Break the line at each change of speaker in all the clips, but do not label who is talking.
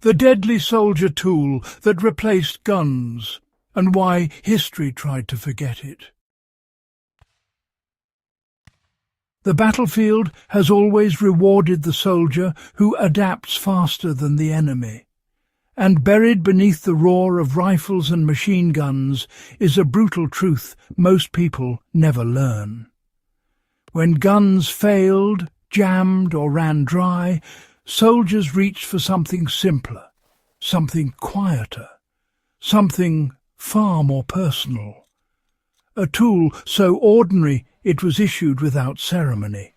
The deadly soldier tool that replaced guns, and why history tried to forget it. The battlefield has always rewarded the soldier who adapts faster than the enemy, and buried beneath the roar of rifles and machine guns is a brutal truth most people never learn. When guns failed, jammed or ran dry, soldiers reached for something simpler, something quieter, something far more personal. A tool so ordinary it was issued without ceremony.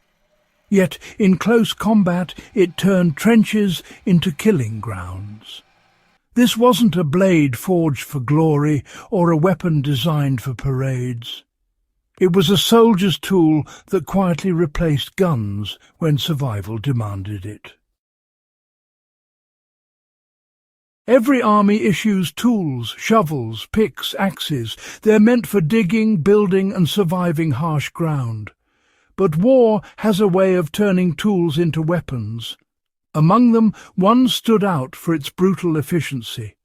Yet in close combat it turned trenches into killing grounds. This wasn't a blade forged for glory or a weapon designed for parades. It was a soldier's tool that quietly replaced guns when survival demanded it. Every army issues tools, shovels, picks, axes. They're meant for digging, building and surviving harsh ground. But war has a way of turning tools into weapons. Among them, one stood out for its brutal efficiency.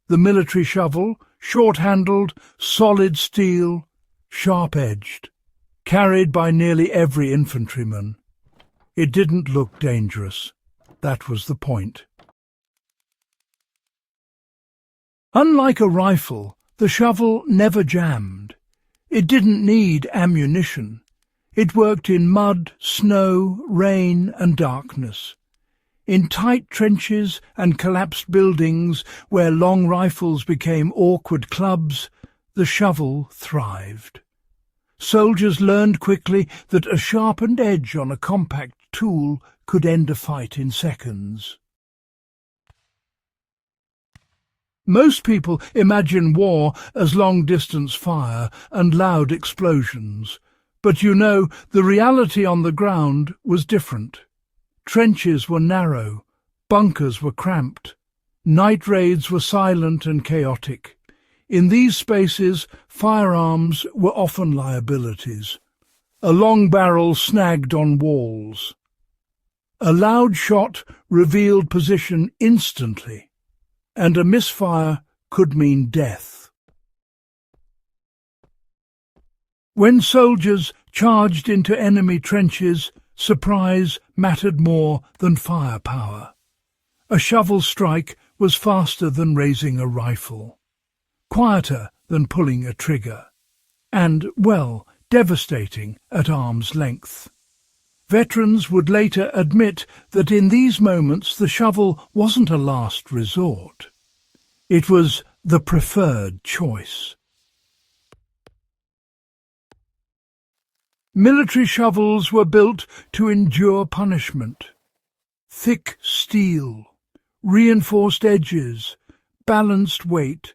The military shovel, short-handled, solid steel, sharp-edged, carried by nearly every infantryman. It didn't look dangerous. That was the point. Unlike a rifle, the shovel never jammed. It didn't need ammunition. It worked in mud, snow, rain and darkness. In tight trenches and collapsed buildings where long rifles became awkward clubs, the shovel thrived. Soldiers learned quickly that a sharpened edge on a compact tool could end a fight in seconds. Most people imagine war as long-distance fire and loud explosions. But you know, the reality on the ground was different. Trenches were narrow, bunkers were cramped, night raids were silent and chaotic. In these spaces, firearms were often liabilities. A long barrel snagged on walls. A loud shot revealed position instantly, and a misfire could mean death. When soldiers charged into enemy trenches, surprise mattered more than firepower. A shovel strike was faster than raising a rifle, quieter than pulling a trigger, and, well, devastating at arm's length. Veterans would later admit that in these moments the shovel wasn't a last resort. It was the preferred choice. Military shovels were built to endure punishment. Thick steel, reinforced edges, balanced weight.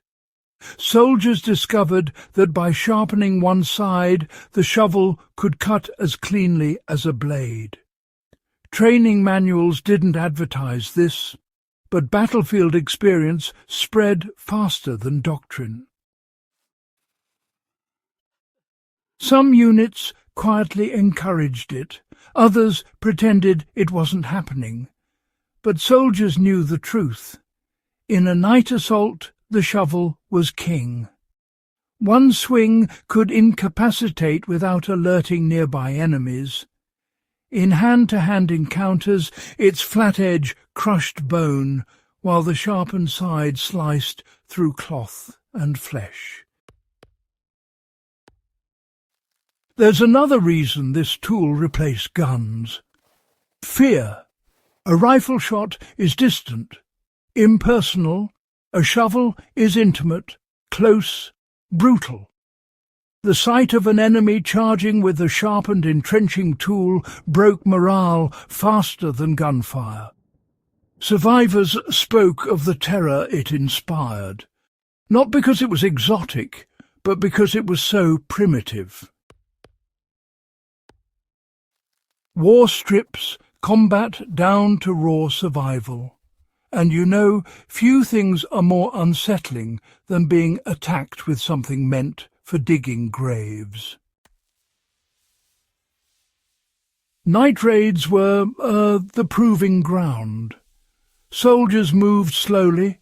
Soldiers discovered that by sharpening one side, the shovel could cut as cleanly as a blade. Training manuals didn't advertise this, but battlefield experience spread faster than doctrine. Some units quietly encouraged it, others pretended it wasn't happening. But soldiers knew the truth. In a night assault, the shovel was king. One swing could incapacitate without alerting nearby enemies. In hand-to-hand encounters, its flat edge crushed bone, while the sharpened side sliced through cloth and flesh. There's another reason this tool replaced guns. Fear. A rifle shot is distant, impersonal. A shovel is intimate, close, brutal. The sight of an enemy charging with a sharpened entrenching tool broke morale faster than gunfire. Survivors spoke of the terror it inspired, not because it was exotic, but because it was so primitive. War strips combat down to raw survival. And you know, few things are more unsettling than being attacked with something meant for digging graves. Night raids were the proving ground. Soldiers moved slowly,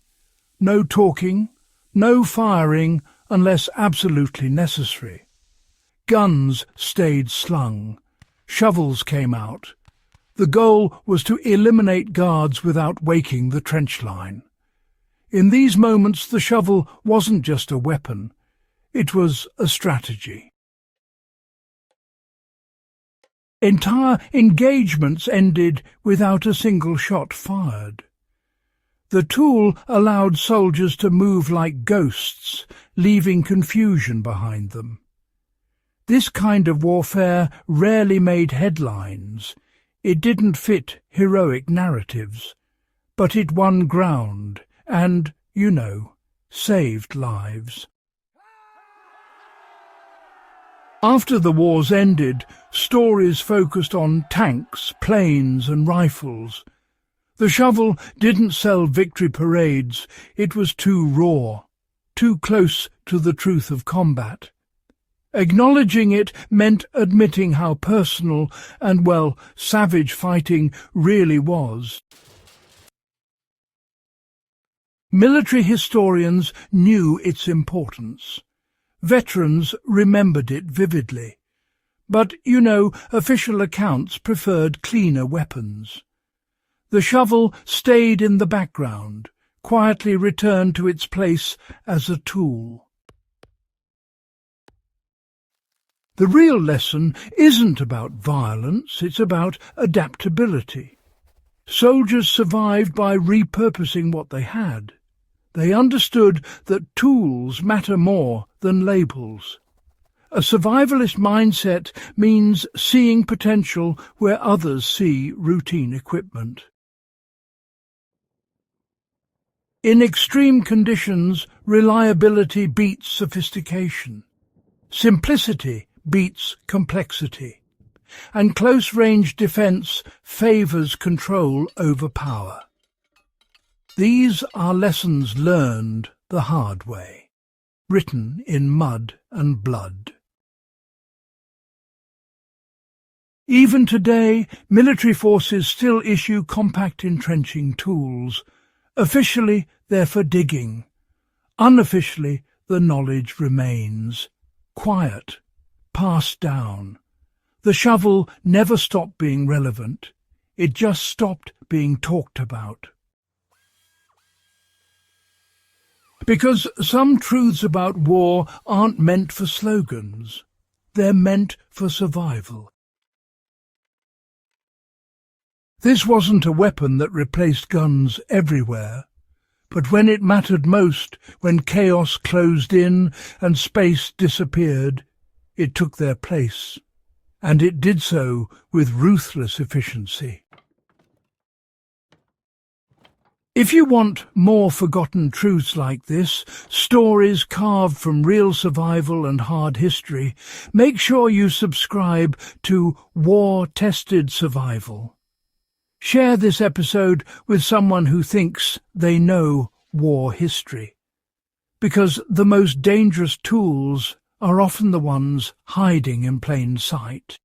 no talking, no firing unless absolutely necessary. Guns stayed slung. Shovels came out. The goal was to eliminate guards without waking the trench line. In these moments the shovel wasn't just a weapon, it was a strategy. Entire engagements ended without a single shot fired. The tool allowed soldiers to move like ghosts, leaving confusion behind them. This kind of warfare rarely made headlines. It didn't fit heroic narratives, but it won ground and, saved lives. After the wars ended, stories focused on tanks, planes and rifles. The shovel didn't sell victory parades. It was too raw, too close to the truth of combat. Acknowledging it meant admitting how personal and, savage fighting really was. Military historians knew its importance. Veterans remembered it vividly. But, official accounts preferred cleaner weapons. The shovel stayed in the background, quietly returned to its place as a tool. The real lesson isn't about violence, it's about adaptability. Soldiers survived by repurposing what they had. They understood that tools matter more than labels. A survivalist mindset means seeing potential where others see routine equipment. In extreme conditions, reliability beats sophistication. Simplicity beats complexity, and close-range defence favours control over power. These are lessons learned the hard way, written in mud and blood. Even today, military forces still issue compact entrenching tools. Officially, they're for digging. Unofficially, the knowledge remains. Quiet, passed down. The shovel never stopped being relevant. It just stopped being talked about. Because some truths about war aren't meant for slogans. They're meant for survival. This wasn't a weapon that replaced guns everywhere, but when it mattered most, when chaos closed in and space disappeared, it took their place, and it did so with ruthless efficiency. If you want more forgotten truths like this, stories carved from real survival and hard history, make sure you subscribe to War-Tested Survival. Share this episode with someone who thinks they know war history, because the most dangerous tools are often the ones hiding in plain sight.